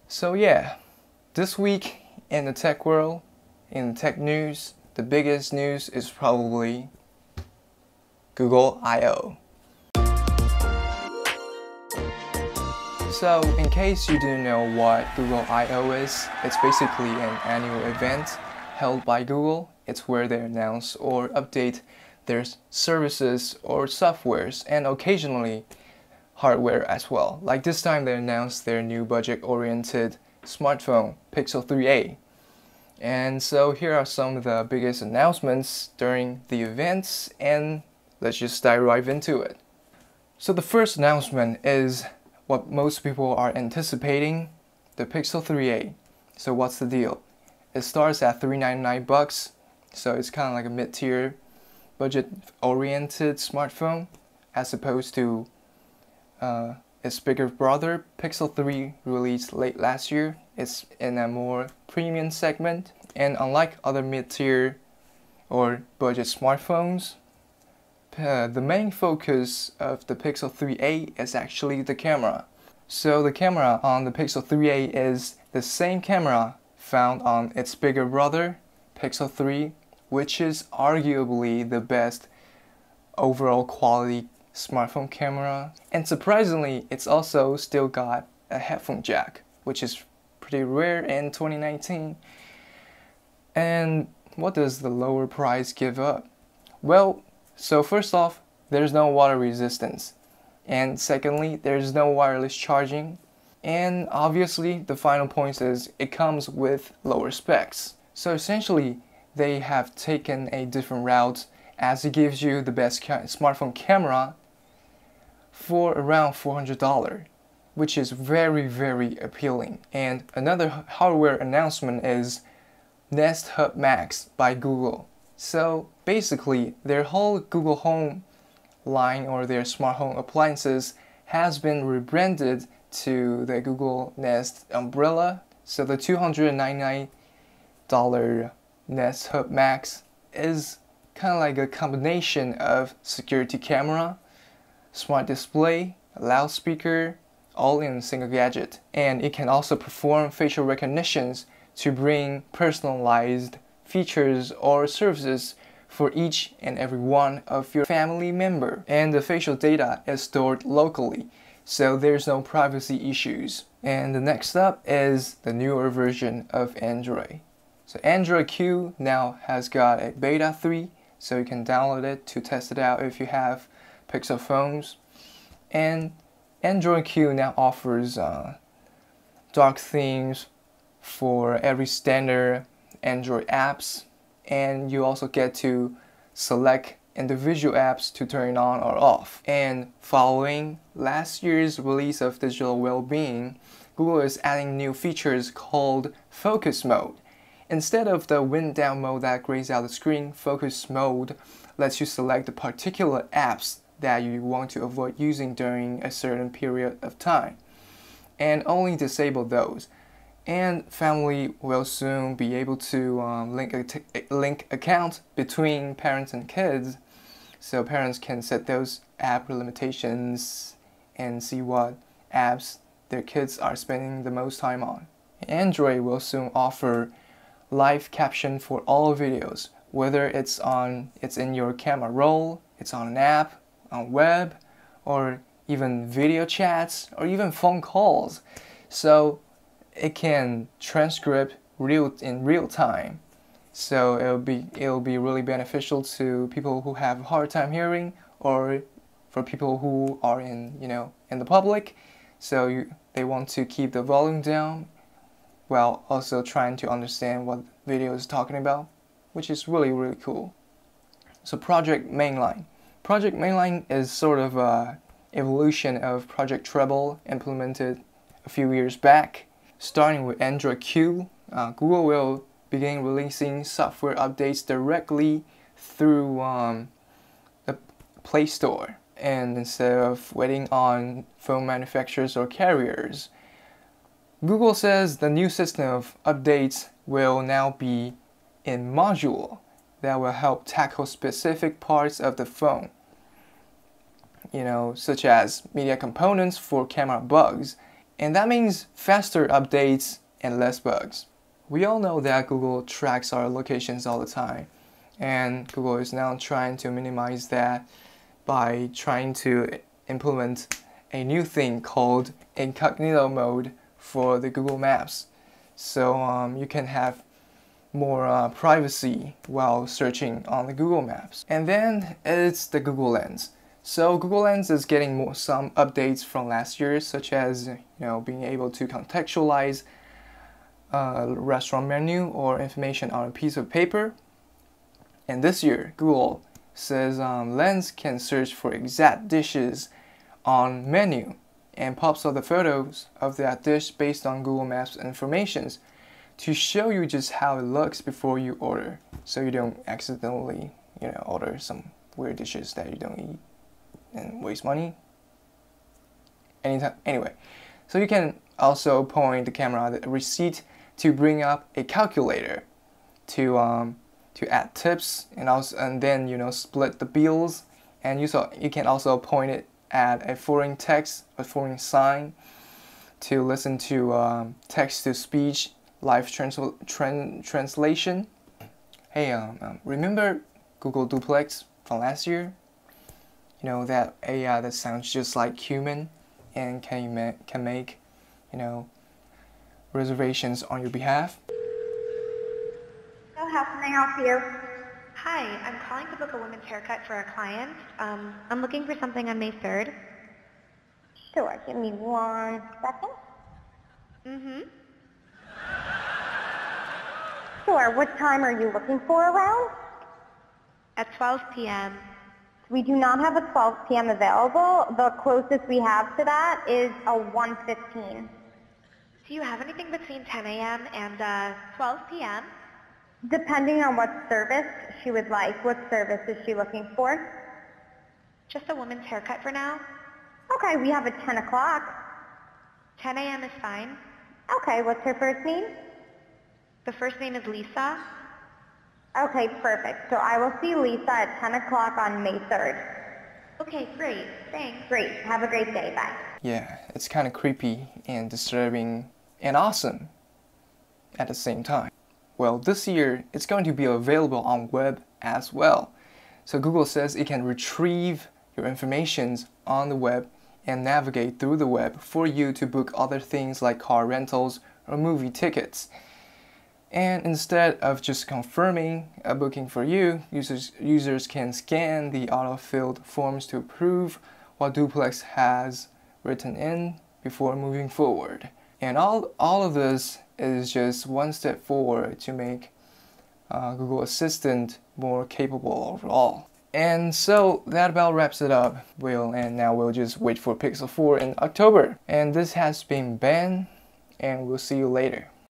So yeah, this week in the tech world, in tech news, the biggest news is probably Google I/O. So in case you didn't know what Google I/O is, it's basically an annual event held by Google. It's where they announce or update their services or softwares and occasionally hardware as well. Like this time they announced their new budget-oriented smartphone, Pixel 3a. And so here are some of the biggest announcements during the events, and let's just dive right into it. So the first announcement is what most people are anticipating, the Pixel 3a. So what's the deal? It starts at $399, so it's kind of like a mid-tier budget-oriented smartphone as opposed to its bigger brother, Pixel 3, released late last year. It's in a more premium segment, and unlike other mid-tier or budget smartphones, the main focus of the Pixel 3a is actually the camera. So the camera on the Pixel 3a is the same camera found on its bigger brother, Pixel 3, which is arguably the best overall quality smartphone camera. And surprisingly, it's also still got a headphone jack, which is pretty rare in 2019. And what does the lower price give up? Well, so first off, there's no water resistance. And secondly, there's no wireless charging. And obviously, the final point is it comes with lower specs. So essentially, they have taken a different route as it gives you the best smartphone camera for around $400, which is very, very appealing. And another hardware announcement is Nest Hub Max by Google. So basically, their whole Google Home line or their smart home appliances has been rebranded to the Google Nest umbrella. So the $299 Nest Hub Max is kind of like a combination of security camera, smart display, loudspeaker, all in a single gadget. And it can also perform facial recognitions to bring personalized features or services for each and every one of your family member. And the facial data is stored locally, so there's no privacy issues. And the next up is the newer version of Android. So Android Q now has got a beta 3, so you can download it to test it out if you have Pixel phones. And Android Q now offers dark themes for every standard Android apps, and you also get to select individual apps to turn on or off. And following last year's release of Digital Wellbeing, Google is adding new features called Focus Mode. Instead of the wind down mode that grays out the screen, Focus Mode lets you select the particular apps that you want to avoid using during a certain period of time, and only disable those. And family will soon be able to link accounts between parents and kids, so parents can set those app limitations and see what apps their kids are spending the most time on. Android will soon offer live caption for all videos, whether it's in your camera roll, it's on an app, on web, or even video chats, or even phone calls. So it can transcribe in real time. So it'll be really beneficial to people who have a hard time hearing, or for people who are in the public. So they want to keep the volume down while also trying to understand what the video is talking about, which is really, really cool. So Project Mainline. Project Mainline is sort of an evolution of Project Treble implemented a few years back. Starting with Android Q, Google will begin releasing software updates directly through the Play Store, and instead of waiting on phone manufacturers or carriers. Google says the new system of updates will now be in module that will help tackle specific parts of the phone. such as media components for camera bugs. And that means faster updates and less bugs. We all know that Google tracks our locations all the time, and Google is now trying to minimize that by trying to implement a new thing called incognito mode for the Google Maps. So you can have more privacy while searching on the Google Maps. And then it's the Google Lens. So Google Lens is getting some updates from last year, such as being able to contextualize a restaurant menu or information on a piece of paper. And this year, Google says Lens can search for exact dishes on menu and pops up the photos of that dish based on Google Maps information to show you just how it looks before you order, so you don't accidentally order some weird dishes that you don't eat and waste money. Anyway, so you can also point the camera at the receipt to bring up a calculator to add tips, and then split the bills, and you can also point it at a foreign text, a foreign sign, to listen to text-to-speech live translation. Hey, remember Google Duplex from last year? That AI that sounds just like human and can make reservations on your behalf. So how can I help you? Hi, I'm calling to book a women's haircut for a client. I'm looking for something on May 3rd. Sure, give me 1 second. Sure, what time are you looking for around? At 12 p.m. We do not have a 12 p.m. available. The closest we have to that is a 1:15. Do you have anything between 10 a.m. and 12 p.m.? Depending on what service she would like. What service is she looking for? Just a woman's haircut for now. Okay, we have a 10 o'clock. 10 a.m. is fine. Okay, what's her first name? The first name is Lisa. Okay, perfect. So I will see Lisa at 10 o'clock on May 3rd. Okay, great. Thanks. Great. Have a great day. Bye. Yeah, it's kind of creepy and disturbing and awesome at the same time. Well, this year, it's going to be available on web as well. So Google says it can retrieve your information on the web and navigate through the web for you to book other things like car rentals or movie tickets. And instead of just confirming a booking for you, users can scan the auto-filled forms to approve what Duplex has written in before moving forward. And all of this is just one step forward to make Google Assistant more capable overall. And so that about wraps it up. And now we'll just wait for Pixel 4 in October. And this has been Ben, and we'll see you later.